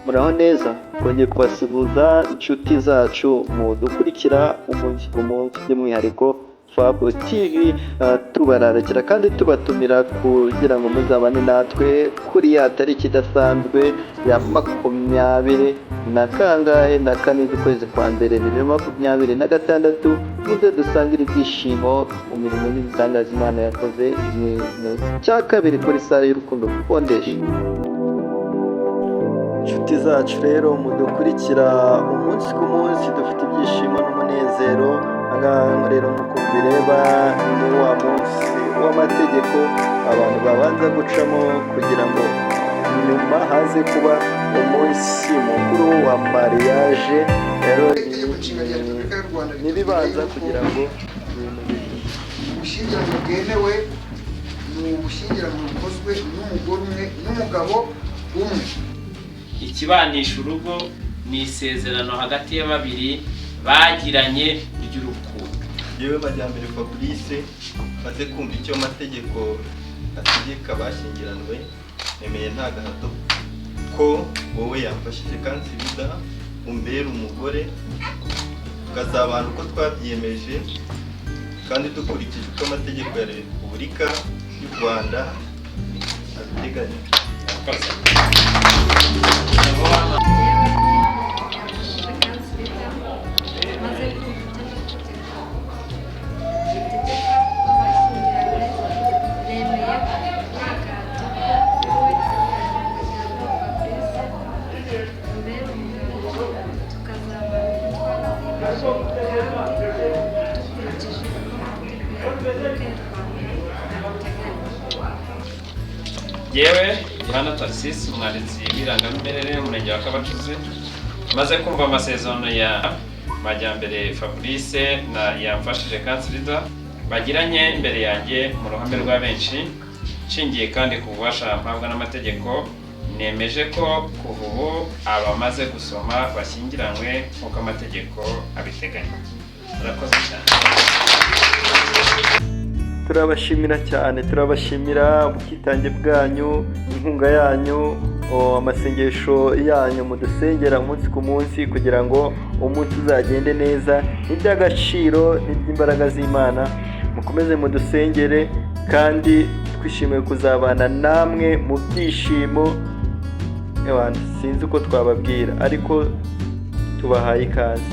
Muraho neza, twongeye kubasuhuza inshuti zacu mudukurikira umunsi ku munsi by'umwihariko Fab TV, tubararikira kandi tubatumira kugira ngo muzabane natwe kuri ya tariki idasanzwe ya 24 z'ukwezi kwa mbere 2026, muze dusangire ibyishimo mu mirimo n'ibitangaza Imana yakoze cya kabiri kuri sale y'urukundo Foundation. Inshuti zacu rero mudukurikira umunsi ku munsi, dufite ibyishimo n'umunezero. Ahangaha rero nk'uko bireba ni wa munsi w'amategeko abantu babanza gucamo kugira ngo nyuma haze kuba umunsi mukuru wa mariage. Rero n'ibibanza kugira ngo ubushyingiranywe bwemewe ni ubushyingiranywe bukozwe n'umugore umwe n'umugabo umwe. Ikibanisha urugo ni isezerano hagati ya babiri bagiranye ry'urukundo. Yewe Majyambere Fabrice, maze kumva icyo amategeko ategeka bashyingiranywe, nemeye nta gahato ko wowe yamfashije kansirida umbera umugore, tukazabana uko twabyiyemeje kandi dukurikije uko amategeko ya Repubulika y'u Rwanda abiteganya. Yewe Gihana Tarcisse, umwanditsi w'irangamimerere Umurenge wa Kabacuzi, maze kumva amasezerano ya Majyambere Fabrice na yamfashije kansirida bagiranye imbere yanjye mu ruhame rwa benshi, nshingiye kandi ku bubasha mpabwa n'amategeko, nemeje ko kuva ubu abamaze gusoma bashyingiranywe nk'uko amategeko abiteganya. Murakoze cyane. Turabashimira cyane, turabashimira ubwitange bwanyu, inkunga yanyu, amasengesho yanyu mudusengera umunsi ku munsi kugira ngo umunsi uzagende neza. Iby'agaciro n'iby'imbaraga z'Imana, mukomeze mudusengere kandi twishimiye kuzabana namwe mu byishimo. Sinzi uko twababwira ariko tubahaye ikaze.